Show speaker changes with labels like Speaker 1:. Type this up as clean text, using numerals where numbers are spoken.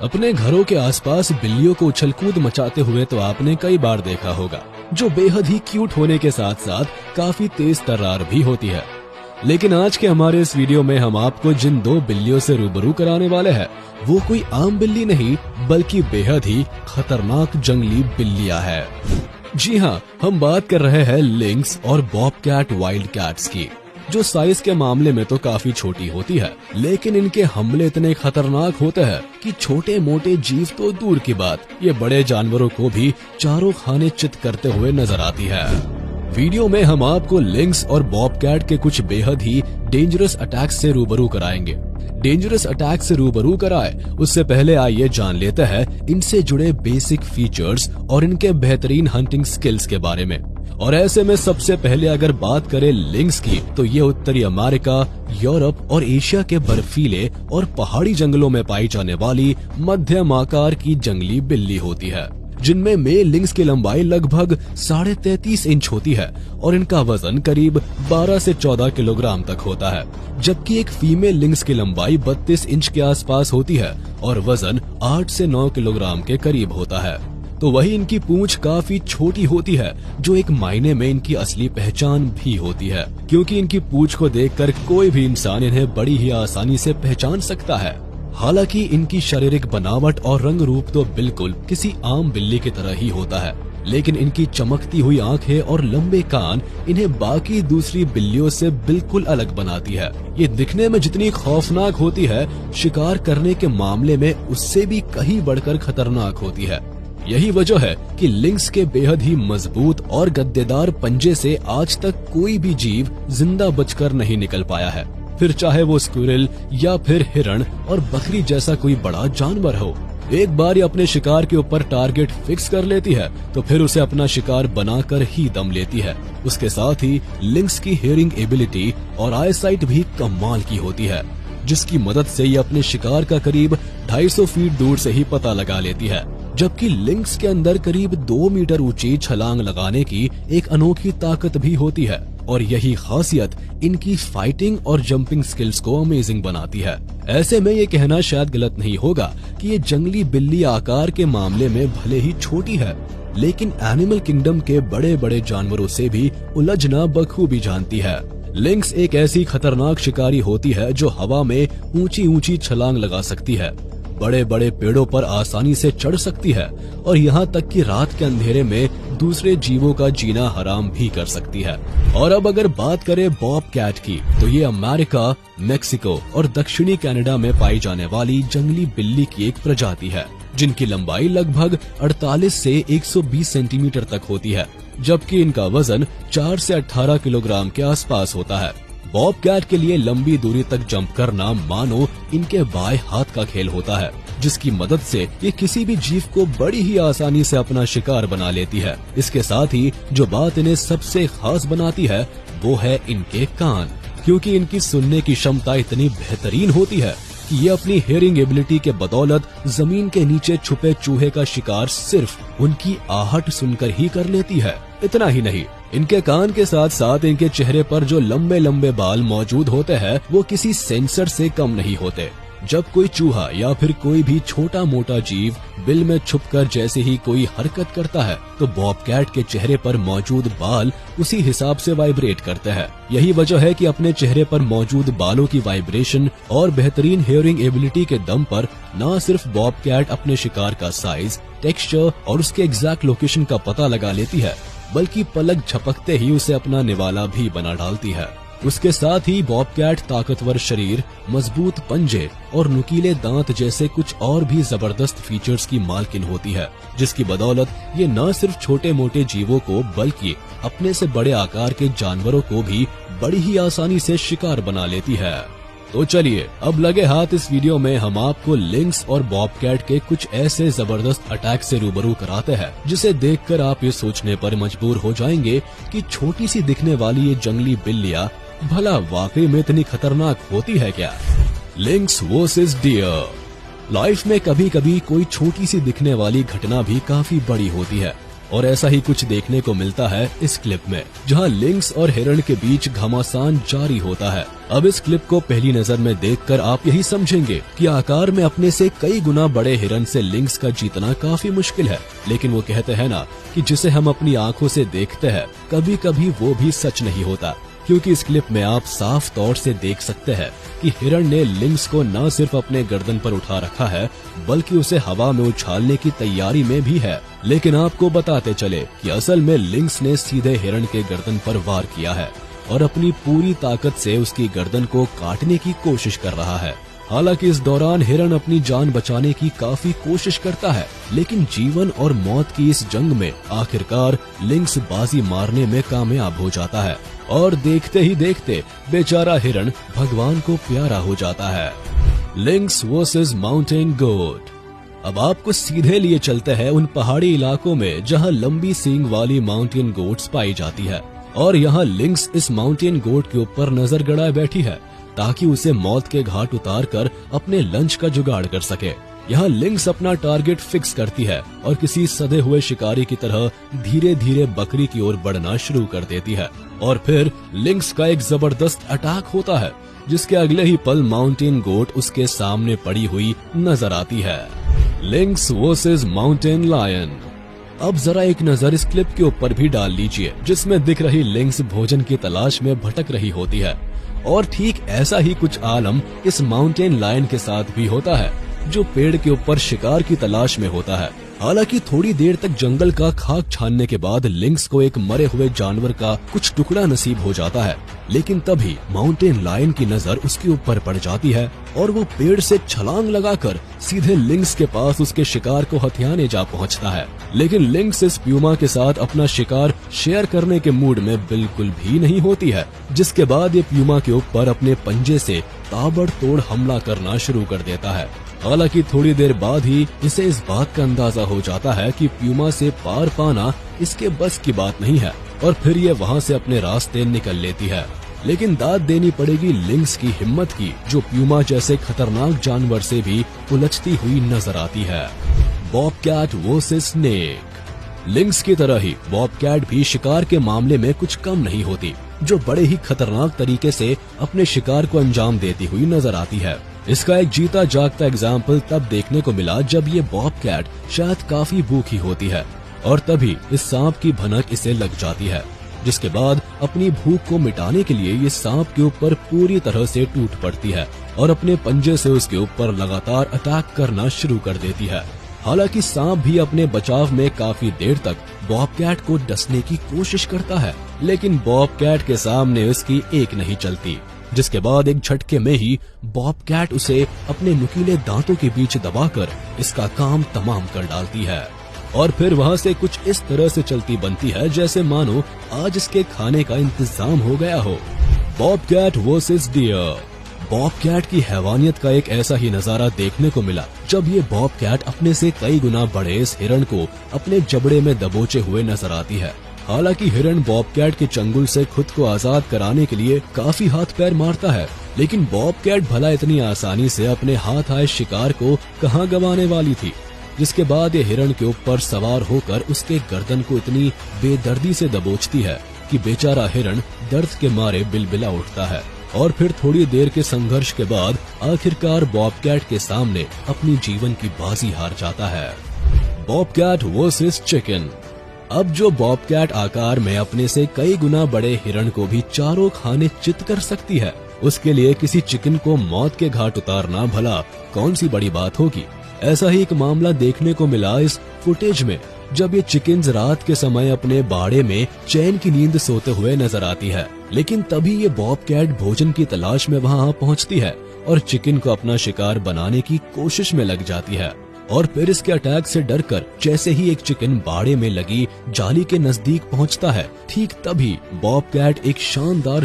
Speaker 1: अपने घरों के आसपास बिल्लियों को उछल कूद मचाते हुए तो आपने कई बार देखा होगा, जो बेहद ही क्यूट होने के साथ साथ काफी तेज तर्रार भी होती है। लेकिन आज के हमारे इस वीडियो में हम आपको जिन दो बिल्लियों से रूबरू कराने वाले हैं, वो कोई आम बिल्ली नहीं बल्कि बेहद ही खतरनाक जंगली बिल्लियां हैं। जी हाँ, हम बात कर रहे हैं लिंक्स और बॉबकैट वाइल्ड कैट्स की, जो साइज के मामले में तो काफी छोटी होती है, लेकिन इनके हमले इतने खतरनाक होते हैं कि छोटे मोटे जीव तो दूर की बात, ये बड़े जानवरों को भी चारों खाने चित करते हुए नजर आती है। वीडियो में हम आपको लिंक्स और बॉबकैट के कुछ बेहद ही डेंजरस अटैक्स से रूबरू कराएंगे। डेंजरस अटैक से रूबरू कराए उससे पहले आइए जान लेते हैं इनसे जुड़े बेसिक फीचर्स और इनके बेहतरीन हंटिंग स्किल्स के बारे में। और ऐसे में सबसे पहले अगर बात करें लिंक्स की, तो ये उत्तरी अमेरिका, यूरोप और एशिया के बर्फीले और पहाड़ी जंगलों में पाई जाने वाली मध्यम आकार की जंगली बिल्ली होती है, जिनमें मेल लिंक्स की लंबाई लगभग 33.5 इंच होती है और इनका वजन करीब 12 से 14 किलोग्राम तक होता है, जबकि एक फीमेल लिंक्स की लंबाई 32 इंच के आसपास होती है और वजन 8 से 9 किलोग्राम के करीब होता है। तो वही इनकी पूंछ काफी छोटी होती है, जो एक मायने में इनकी असली पहचान भी होती है, क्योंकि इनकी पूंछ को देखकर कोई भी इंसान इन्हें बड़ी ही आसानी से पहचान सकता है। हालांकि इनकी शारीरिक बनावट और रंग रूप तो बिल्कुल किसी आम बिल्ली की तरह ही होता है, लेकिन इनकी चमकती हुई आंखें और लंबे कान इन्हें बाकी दूसरी बिल्लियों से बिल्कुल अलग बनाती है। ये दिखने में जितनी खौफनाक होती है, शिकार करने के मामले में उससे भी कहीं बढ़कर खतरनाक होती है। यही वजह है कि लिंक्स के बेहद ही मजबूत और गद्देदार पंजे से आज तक कोई भी जीव जिंदा बचकर नहीं निकल पाया है, फिर चाहे वो स्क्विरल या फिर हिरण और बकरी जैसा कोई बड़ा जानवर हो। एक बार ये अपने शिकार के ऊपर टारगेट फिक्स कर लेती है तो फिर उसे अपना शिकार बनाकर ही दम लेती है। उसके साथ ही लिंक्स की हियरिंग एबिलिटी और आईसाइट भी कमाल की होती है, जिसकी मदद से ये अपने शिकार का करीब 250 फीट दूर से ही पता लगा लेती है, जबकि लिंक्स के अंदर करीब 2 मीटर ऊंची छलांग लगाने की एक अनोखी ताकत भी होती है। और यही खासियत इनकी फाइटिंग और जंपिंग स्किल्स को अमेजिंग बनाती है। ऐसे में ये कहना शायद गलत नहीं होगा कि ये जंगली बिल्ली आकार के मामले में भले ही छोटी है, लेकिन एनिमल किंगडम के बड़े बड़े जानवरों से भी उलझना बखूबी जानती है। लिंक्स एक ऐसी खतरनाक शिकारी होती है जो हवा में ऊंची ऊंची छलांग लगा सकती है, बड़े बड़े पेड़ों पर आसानी से चढ़ सकती है और यहाँ तक कि रात के अंधेरे में दूसरे जीवों का जीना हराम भी कर सकती है। और अब अगर बात करें बॉबकैट की, तो ये अमेरिका, मेक्सिको और दक्षिणी कनाडा में पाई जाने वाली जंगली बिल्ली की एक प्रजाति है, जिनकी लंबाई लगभग 48 से 120 सेंटीमीटर तक होती है, जबकि इनका वजन 4 से 18 किलोग्राम के आसपास होता है। बॉबकैट के लिए लंबी दूरी तक जंप करना मानो इनके बाएं हाथ का खेल होता है, जिसकी मदद से ये किसी भी जीव को बड़ी ही आसानी से अपना शिकार बना लेती है। इसके साथ ही जो बात इन्हें सबसे खास बनाती है वो है इनके कान, क्योंकि इनकी सुनने की क्षमता इतनी बेहतरीन होती है कि ये अपनी हियरिंग एबिलिटी के बदौलत जमीन के नीचे छुपे चूहे का शिकार सिर्फ उनकी आहट सुनकर ही कर लेती है। इतना ही नहीं, इनके कान के साथ साथ इनके चेहरे पर जो लंबे लंबे बाल मौजूद होते हैं वो किसी सेंसर से कम नहीं होते। जब कोई चूहा या फिर कोई भी छोटा मोटा जीव बिल में छुपकर जैसे ही कोई हरकत करता है, तो बॉबकैट के चेहरे पर मौजूद बाल उसी हिसाब से वाइब्रेट करते हैं। यही वजह है कि अपने चेहरे पर मौजूद बालों की वाइब्रेशन और बेहतरीन हियरिंग एबिलिटी के दम पर न सिर्फ बॉबकैट अपने शिकार का साइज, टेक्सचर और उसके एग्जैक्ट लोकेशन का पता लगा लेती है, बल्कि पलक झपकते ही उसे अपना निवाला भी बना डालती है। उसके साथ ही बॉबकैट ताकतवर शरीर, मजबूत पंजे और नुकीले दांत जैसे कुछ और भी जबरदस्त फीचर्स की मालकिन होती है, जिसकी बदौलत ये न सिर्फ छोटे मोटे जीवों को बल्कि अपने से बड़े आकार के जानवरों को भी बड़ी ही आसानी से शिकार बना लेती है। तो चलिए अब लगे हाथ इस वीडियो में हम आपको लिंक्स और बॉबकैट के कुछ ऐसे जबरदस्त अटैक से रूबरू कराते हैं, जिसे देखकर आप ये सोचने पर मजबूर हो जाएंगे कि छोटी सी दिखने वाली ये जंगली बिल्लियां भला वाकई में इतनी खतरनाक होती है क्या। Links versus dear. लाइफ में कभी कभी कोई छोटी सी दिखने वाली घटना भी काफी बड़ी होती है, और ऐसा ही कुछ देखने को मिलता है इस क्लिप में, जहां लिंक्स और हिरण के बीच घमासान जारी होता है। अब इस क्लिप को पहली नजर में देखकर आप यही समझेंगे कि आकार में अपने से कई गुना बड़े हिरण से लिंक्स का जीतना काफी मुश्किल है। लेकिन वो कहते हैं ना कि जिसे हम अपनी आंखों से देखते हैं कभी कभी वो भी सच नहीं होता, क्योंकि इस क्लिप में आप साफ तौर से देख सकते हैं कि हिरण ने लिंक्स को न सिर्फ अपने गर्दन पर उठा रखा है बल्कि उसे हवा में उछालने की तैयारी में भी है। लेकिन आपको बताते चले कि असल में लिंक्स ने सीधे हिरण के गर्दन पर वार किया है और अपनी पूरी ताकत से उसकी गर्दन को काटने की कोशिश कर रहा है। हालांकि इस दौरान हिरण अपनी जान बचाने की काफी कोशिश करता है, लेकिन जीवन और मौत की इस जंग में आखिरकार लिंक्स बाजी मारने में कामयाब हो जाता है और देखते ही देखते बेचारा हिरण भगवान को प्यारा हो जाता है। Lynx versus mountain goat. अब आपको सीधे लिए चलते हैं उन पहाड़ी इलाकों में जहां लंबी सींग वाली माउंटेन गोट्स पाई जाती है, और यहाँ लिंक्स इस माउंटेन गोट के ऊपर नजर गड़ाए बैठी है ताकि उसे मौत के घाट उतार कर अपने लंच का जुगाड़ कर सके। यहाँ लिंक्स अपना टारगेट फिक्स करती है और किसी सधे हुए शिकारी की तरह धीरे धीरे बकरी की ओर बढ़ना शुरू कर देती है, और फिर लिंक्स का एक जबरदस्त अटैक होता है जिसके अगले ही पल माउंटेन गोट उसके सामने पड़ी हुई नजर आती है। Lynx versus mountain lion. अब जरा एक नजर इस क्लिप के ऊपर भी डाल लीजिए जिसमें दिख रही लिंक्स भोजन की तलाश में भटक रही होती है, और ठीक ऐसा ही कुछ आलम इस माउंटेन लायन के साथ भी होता है जो पेड़ के ऊपर शिकार की तलाश में होता है। हालांकि थोड़ी देर तक जंगल का खाक छानने के बाद लिंक्स को एक मरे हुए जानवर का कुछ टुकड़ा नसीब हो जाता है, लेकिन तभी माउंटेन लायन की नजर उसके ऊपर पड़ जाती है और वो पेड़ से छलांग लगाकर सीधे लिंक्स के पास उसके शिकार को हथियाने जा पहुंचता है। लेकिन लिंक्स इस प्यूमा के साथ अपना शिकार शेयर करने के मूड में बिल्कुल भी नहीं होती है, जिसके बाद ये प्यूमा के ऊपर अपने पंजे से ताबड़तोड़ हमला करना शुरू कर देता है। हालांकि थोड़ी देर बाद ही इसे इस बात का अंदाजा हो जाता है कि प्यूमा से पार पाना इसके बस की बात नहीं है, और फिर ये वहाँ से अपने रास्ते निकल लेती है। लेकिन दाद देनी पड़ेगी लिंक्स की हिम्मत की, जो प्यूमा जैसे खतरनाक जानवर से भी उलझती हुई नजर आती है। Bobcat versus snake. लिंक्स की तरह ही बॉबकैट भी शिकार के मामले में कुछ कम नहीं होती, जो बड़े ही खतरनाक तरीके से अपने शिकार को अंजाम देती हुई नजर आती है। इसका एक जीता जागता एग्जाम्पल तब देखने को मिला जब ये बॉबकैट शायद काफी भूखी होती है और तभी इस सांप की भनक इसे लग जाती है, जिसके बाद अपनी भूख को मिटाने के लिए ये सांप के ऊपर पूरी तरह से टूट पड़ती है और अपने पंजे से उसके ऊपर लगातार अटैक करना शुरू कर देती है। हालांकि सांप भी अपने बचाव में काफी देर तक बॉबकैट को डसने की कोशिश करता है, लेकिन बॉबकैट के सामने उसकी एक नहीं चलती, जिसके बाद एक झटके में ही बॉबकैट उसे अपने नुकीले दांतों के बीच दबाकर इसका काम तमाम कर डालती है, और फिर वहाँ से कुछ इस तरह से चलती बनती है जैसे मानो आज इसके खाने का इंतजाम हो गया हो। Bobcat versus dear. बॉबकैट की हैवानियत का एक ऐसा ही नजारा देखने को मिला जब ये बॉबकैट अपने से कई गुना बड़े इस हिरण को अपने जबड़े में दबोचे हुए नजर आती है। हालांकि हिरण बॉबकैट के चंगुल से खुद को आजाद कराने के लिए काफी हाथ पैर मारता है, लेकिन बॉबकैट भला इतनी आसानी से अपने हाथ आए शिकार को कहां गंवाने वाली थी, जिसके बाद ये हिरण के ऊपर सवार होकर उसके गर्दन को इतनी बेदर्दी से दबोचती है कि बेचारा हिरण दर्द के मारे बिलबिला उठता है, और फिर थोड़ी देर के संघर्ष के बाद आखिरकार बॉबकैट के सामने अपनी जीवन की बाजी हार जाता है। Bobcat versus chicken. अब जो बॉबकैट आकार में अपने से कई गुना बड़े हिरण को भी चारों खाने चित कर सकती है, उसके लिए किसी चिकन को मौत के घाट उतारना भला कौन सी बड़ी बात होगी। ऐसा ही एक मामला देखने को मिला इस फुटेज में, जब ये चिकन्स रात के समय अपने बाड़े में चैन की नींद सोते हुए नजर आती है, लेकिन तभी ये बॉबकैट भोजन की तलाश में वहाँ पहुँचती है और चिकन को अपना शिकार बनाने की कोशिश में लग जाती है, और फिर इसके अटैक से डरकर जैसे ही एक चिकन बाड़े में लगी जाली के नजदीक पहुंचता है, ठीक तभी बॉबकैट एक शानदार